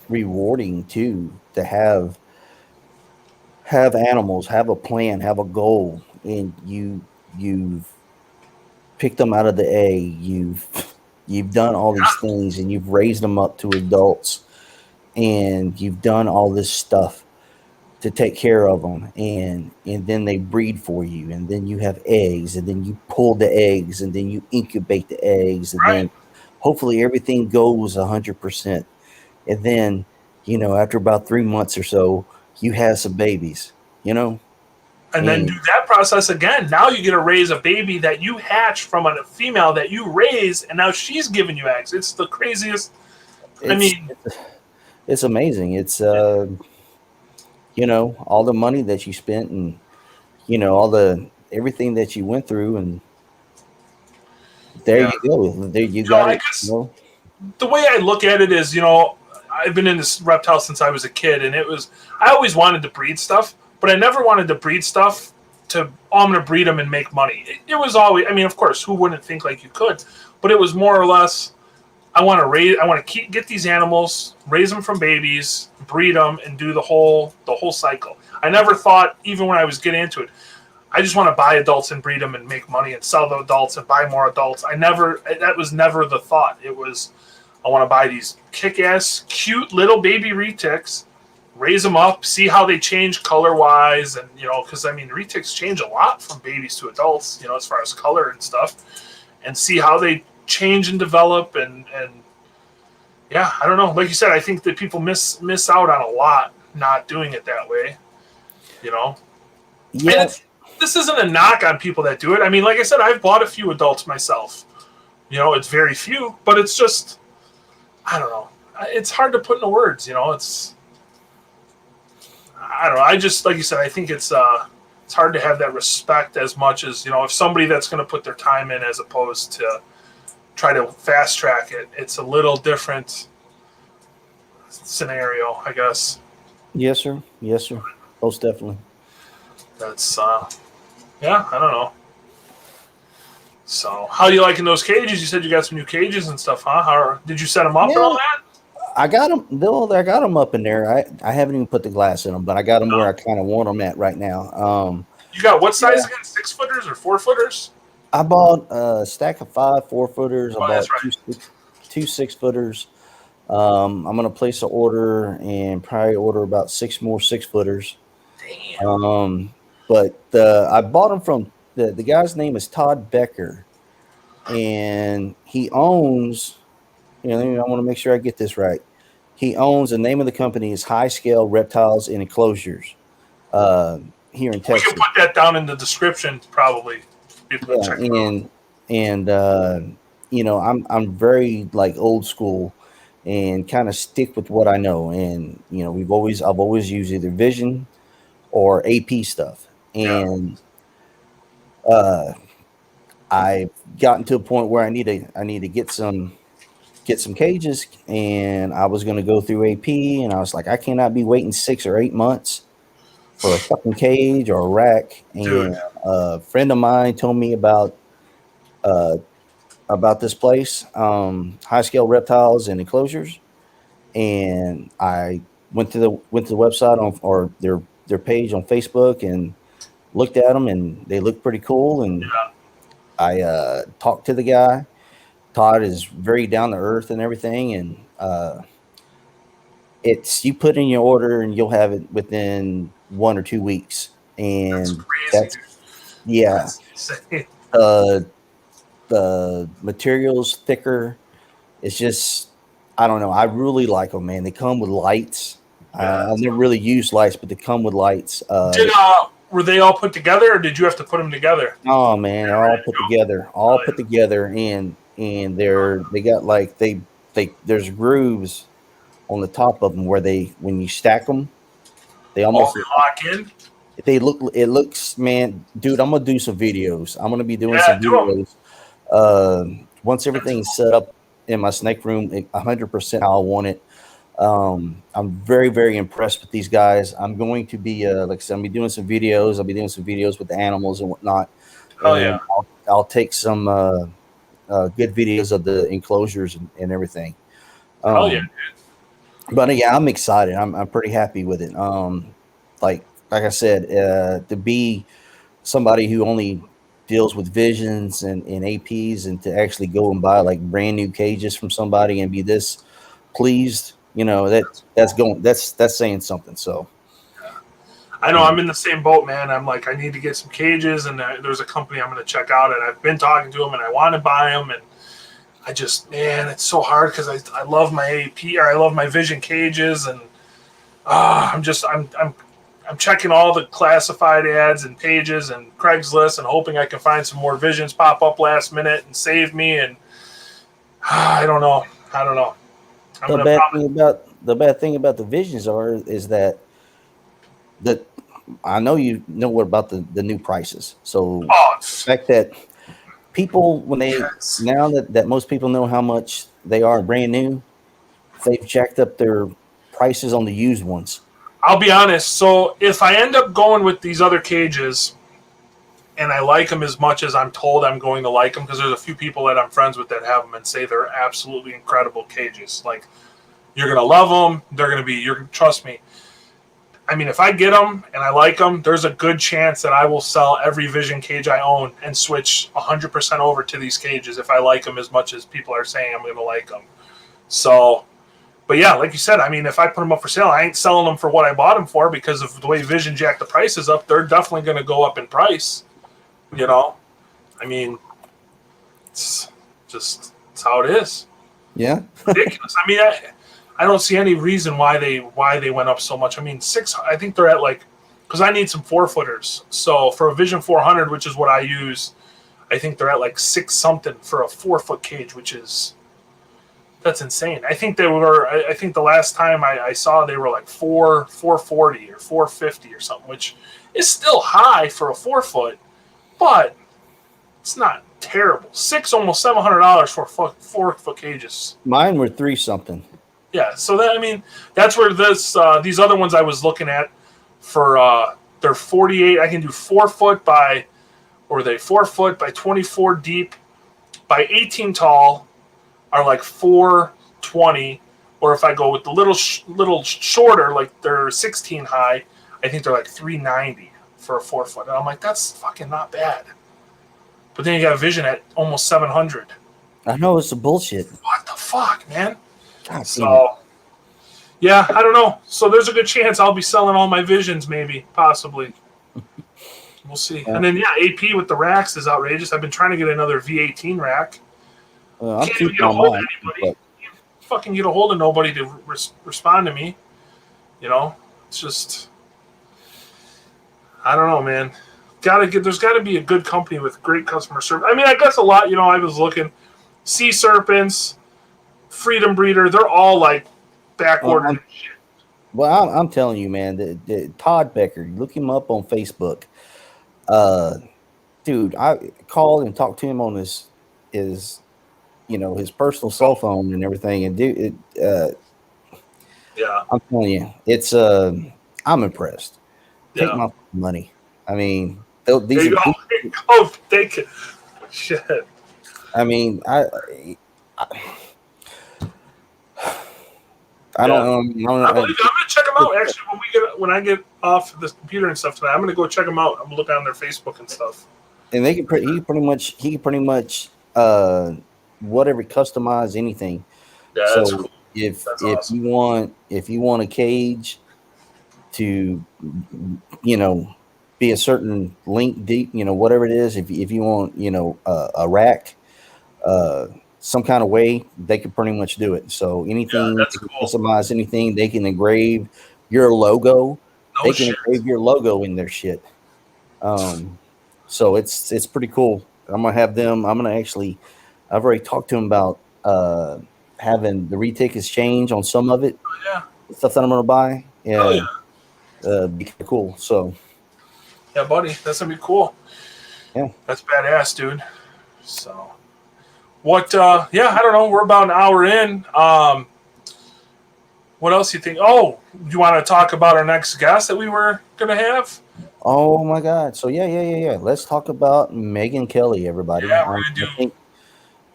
rewarding too to have animals, have a plan, have a goal, and you've picked them out of the egg. You've done all these Yeah, things, and you've raised them up to adults, and you've done all this stuff to take care of them, and then they breed for you, and then you have eggs, and then you pull the eggs, and then you incubate the eggs, and right. then hopefully everything goes 100%, and then after about 3 months or so you have some babies, And then do and that process again. Now you get to raise a baby that you hatched from a female that you raised, and now she's giving you eggs. It's the craziest. I it's mean, it's amazing. It's it, all the money that you spent, and all the everything that you went through, and there yeah. you go. There you got I it. guess the way I look at it is, I've been in this reptile since I was a kid, and I always wanted to breed stuff, but I never wanted to breed stuff I'm going to breed them and make money. It was always, I mean, of course, who wouldn't think like you could, but it was more or less, I want to get these animals, raise them from babies, breed them, and do the whole cycle. I never thought, even when I was getting into it, I just want to buy adults and breed them and make money and sell the adults and buy more adults. That was never the thought. It was, I want to buy these kick-ass, cute little baby retics, raise them up, see how they change color-wise, and because I mean, retics change a lot from babies to adults, as far as color and stuff, and see how they change and develop, and yeah, I don't know. Like you said, I think that people miss out on a lot not doing it that way, you know. And Yeah. this isn't a knock on people that do it. I mean, like I said, I've bought a few adults myself. It's very few, but it's just, I don't know. It's hard to put into words. It's, I don't know. I just, like you said, I think it's hard to have that respect as much as if somebody that's going to put their time in as opposed to try to fast track it. It's a little different scenario, I guess. Yes, sir. Yes, sir. Most definitely. That's yeah, I don't know. So, how you liking those cages? You said you got some new cages and stuff, huh? Did you set them up and all Yeah, that? I got them. No, I got them up in there. I haven't even put the glass in them, but I got them where I kind of want them at right now. You got what size Yeah, again? 6 footers or 4 footers? I bought a stack of 5 4-footers. I Oh, that's bought right. two 6-footers. I'm gonna place an order and probably order about 6 more 6-footers. Damn. But I bought them from the guy's name is Todd Becker, and he owns. I want to make sure I get this right. He owns, the name of the company is High Scale Reptiles and Enclosures, uh, here in We can Texas. put that down in the description, probably. People can Yeah, check it out. I'm very like old school and kind of stick with what I know. And I've always used either Vision or AP stuff, Yeah. and uh, I've gotten to a point where I need to get some get some cages, and I was going to go through AP, and I was like, I cannot be waiting 6 or 8 months for a fucking cage or a rack. And Dude. a friend of mine told me uh, about this place, High Scale Reptiles and Enclosures, and I went to the website on or their page on Facebook and looked at them, and they looked pretty cool. And Yeah. I talked to the guy. Todd is very down to earth and everything, and it's you put in your order and you'll have it within 1 or 2 weeks, That's and crazy, that's dude. yeah. That's insane. Uh, the materials thicker. It's just I don't know. I really like them, man. They come with lights. Yeah. I've never really used lights, but they come with lights. Were they all put together, or did you have to put them together? Oh man, they're all put together, Oh, yeah. and they got like they there's grooves on the top of them where they when you stack them, they Oh, almost they lock in. they look it looks man, dude. I'm gonna do some videos. I'm gonna be doing Yeah, some do them. videos. Once everything's set up in my snake room, 100% how I want it. I'm very, very impressed with these guys. I'm going to be, like I said, I'll be doing some videos. I'll be doing some videos with the animals and whatnot, Hell yeah. and I'll take some good videos of the enclosures and everything. Hell yeah. Um, but yeah, I'm excited. I'm pretty happy with it. Like I said, to be somebody who only deals with visions and APs, and to actually go and buy like brand new cages from somebody and be this pleased, that's saying something. So I know I'm um, in the same boat, man. I'm like, I need to get some cages, and there's a company I'm going to check out, and I've been talking to them, and I want to buy them, and I just, man, it's so hard because I love my AP, or I love my Vision cages, and I'm checking all the classified ads and pages and Craigslist, and hoping I can find some more Visions pop up last minute and save me, and I don't know, I don't know. I'm the gonna bad probably, thing about the visions is that that I know you know what about the new prices. So oh, the fact that people when they yes. now that most people know how much they are brand new, they've jacked up their prices on the used ones. I'll be honest. So if I end up going with these other cages, and I like them as much as I'm told I'm going to like them, because there's a few people that I'm friends with that have them and say they're absolutely incredible cages. Like, you're gonna love them. They're gonna be. You're trust me. I mean, if I get them and I like them, there's a good chance that I will sell every Vision cage I own and switch 100% over to these cages if I like them as much as people are saying I'm going to like them. So, but yeah, like you said, I mean, if I put them up for sale, I ain't selling them for what I bought them for, because of the way Vision jacked the prices up. They're definitely going to go up in price. You know, I mean, it's just it's how it is. Yeah. Ridiculous. I mean, I don't see any reason why they went up so much. I mean, six. I think they're at like, because I need some 4-footers. So for a Vision 400, which is what I use, I think they're at like six something for a 4-foot cage, which is that's insane. I think they were. I think the last time I saw they were like 440 or 450 or something, which is still high for a 4-foot, but it's not terrible. Almost $700 for 4-foot cages. Mine were 3 something. Yeah, so that I mean that's where these other ones I was looking at for they're 48. I can do 4-foot by, or they 4-foot by 24 deep by 18 tall are like 420, or if I go with the little shorter, like they're 16 high, I think they're like 390 for a 4-foot. And I'm like, that's fucking not bad. But then you got a Vision at almost 700. I know it's a bullshit. What the fuck, man? God damn it. So yeah, I don't know. So there's a good chance I'll be selling all my Visions, maybe, possibly. We'll see. Yeah. And then yeah, AP with the racks is outrageous. I've been trying to get another V18 rack. I'm Can't even keeping get a on hold of mine, anybody. but Can't fucking get a hold of nobody to respond to me. You know, it's just I don't know, man. There's got to be a good company with great customer service. I mean, I guess a lot. You know, I was looking, Sea Serpents, Freedom Breeder. They're all like back ordered and shit. well, I'm telling you, man, the Todd Becker, look him up on Facebook. Dude, I called and talked to him on his his personal cell phone and everything, and Yeah. I'm telling you, it's I'm impressed. Take Yeah. my money. I mean, There these you are. go. There you go. Take it. Shit. I mean, I Yeah. don't I know. believe it. I'm gonna check them out. Actually, when I get off this computer and stuff tonight, I'm gonna go check them out. I'm gonna look on their Facebook and stuff. And he pretty much whatever customize anything. Yeah, that's So cool. That's awesome. if you want a cage to be a certain link deep, whatever it is, if you want a rack, uh some kind of way, they can pretty much do it. So Yeah, anything that's they can cool. customize, anything they can engrave your logo, No they can shit. engrave your logo in their shit. um so it's pretty cool. I'm gonna actually, I've already talked to him about having the retickets change on some of it, Yeah. stuff that I'm gonna buy. Oh yeah. Yeah, be kinda cool. So Yeah, buddy. That's gonna be cool. yeah. That's badass, dude. So what? Yeah, I don't know. We're about an hour in. What else do you think? Oh, do you want to talk about our next guest that we were gonna have? Oh my God. So yeah. Let's talk about Megan Kelly, everybody. Yeah, we're gonna do.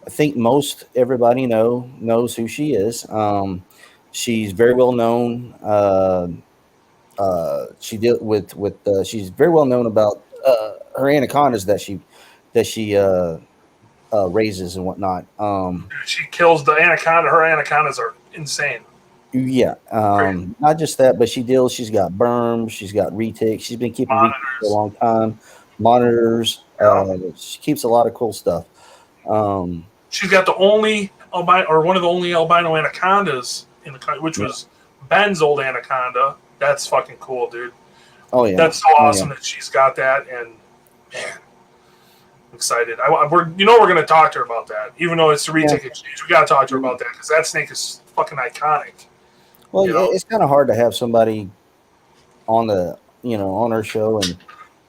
I think most everybody knows who she is. She's very well known. She did with she's very well known about her anacondas that she raises and whatnot. She kills the anaconda. Her anacondas are insane. Yeah, Crazy not just that, but she's got berms, she's got retics. She's been keeping retics for a monitors. long time. Monitors. Yeah. She keeps a lot of cool stuff. Um, She's got the only albino, or one of the only albino anacondas in the country, which yeah. was Ben's old anaconda. That's fucking cool, dude. Oh yeah. That's so awesome that she's got that, and man, I'm excited. We're going to talk to her about that, even though it's a retake exchange. We got to talk to her about that because that snake is fucking iconic. Well, it's kind of hard to have somebody on on our show and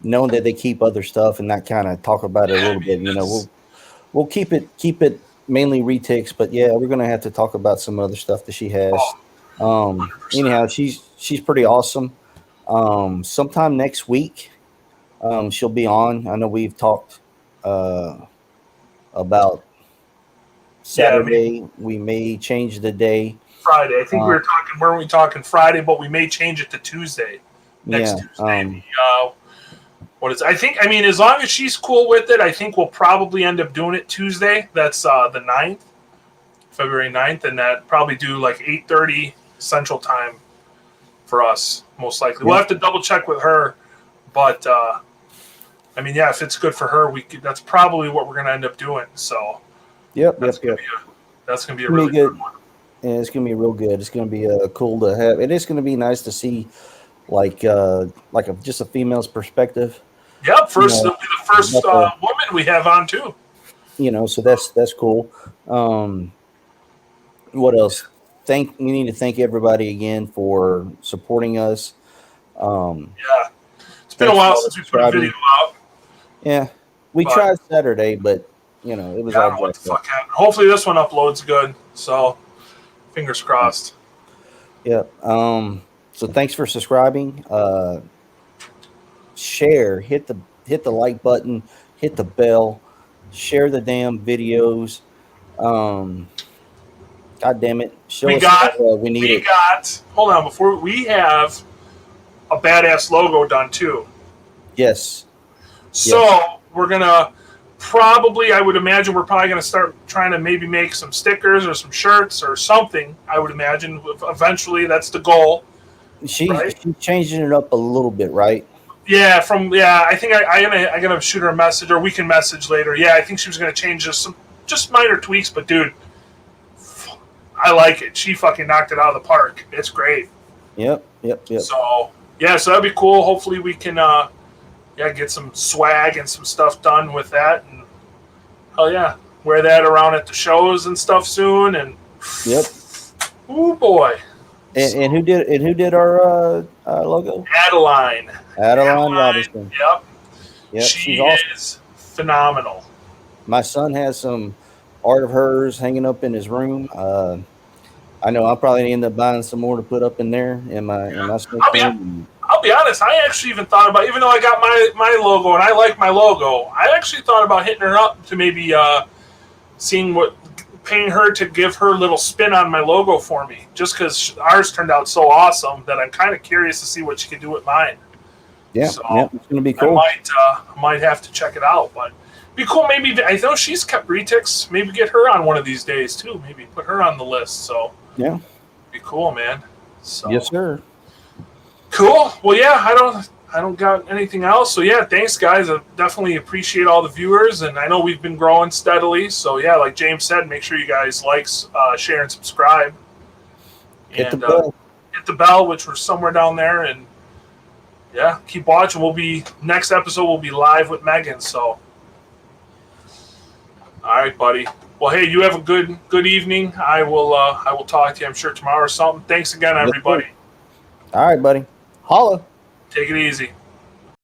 knowing that they keep other stuff and not kind of talk about it a little bit. We'll keep it mainly retics, but yeah, we're gonna have to talk about some other stuff that she has. 100%. Anyhow, she's pretty awesome. Sometime next week, she'll be on. I know we've talked about Yeah, maybe Saturday. We may change the day. Friday. I think we Uh, were talking. Weren't we talking Friday? But we may change it to Tuesday. Next yeah. Tuesday. What is? I think. I mean, as long as she's cool with it, I think we'll probably end up doing it Tuesday. That's the 9th, February 9th, and that probably do like 8:30 Central Time for us, most likely. Yeah. We'll have to double check with her, but I mean, yeah, if it's good for her, that's probably what we're gonna end up doing. So, that's gonna be a really good one. Yeah, it's gonna be real good. It's gonna be cool to have. It is gonna be nice to see, just a female's perspective. Yep, it'll be the first woman we have on too. So that's cool. What else? We need to thank everybody again for supporting us. Yeah, it's been a while since we put a video out. Yeah, we tried Saturday, but it was I don't know what the fuck happened. Hopefully this one uploads good. So fingers crossed. Yeah. So thanks for subscribing. Share, hit the like button, hit the bell, share the damn videos. God damn it! We need it. Hold on, before we have a badass logo done too. Yes. So we're gonna probably, I would imagine, we're probably gonna start trying to maybe make some stickers or some shirts or something. I would imagine eventually that's the goal. She's changing it up a little bit, right? Yeah, I think I'm gonna shoot her a message, or we can message later. Yeah, I think she was gonna change just minor tweaks, but dude, I like it. She fucking knocked it out of the park. It's great. Yep. So yeah, so that'd be cool. Hopefully we can get some swag and some stuff done with that, and hell yeah, wear that around at the shows and stuff soon. And yep. Oh boy. And who did our logo? Adeline Robinson. Yep. She she's awesome. is phenomenal. My son has some art of hers hanging up in his room. I know I'll probably end up buying some more to put up in there in my snake room. I'll be honest. I actually even thought about, even though I got my logo and I like my logo, I actually thought about hitting her up to maybe paying her to give her little spin on my logo for me, just because ours turned out so awesome that I'm kind of curious to see what she can do with mine. Yeah, so it's gonna be cool. I might have to check it out, but it'd be cool. Maybe I know she's kept Retics. Maybe get her on one of these days too. Maybe put her on the list. So yeah, be cool, man. So yes, sir. Cool. Well, yeah, I don't got anything else. So yeah, thanks guys. I definitely appreciate all the viewers, and I know we've been growing steadily. So yeah, like James said, make sure you guys like, share, and subscribe. Hit the bell. Hit the bell, which we're somewhere down there, and yeah, keep watching. Next episode will be live with Megan. So, all right, buddy. Well, hey, you have a good evening. I will talk to you, I'm sure, tomorrow or something. Thanks again, everybody. All right, buddy. Holla. Take it easy.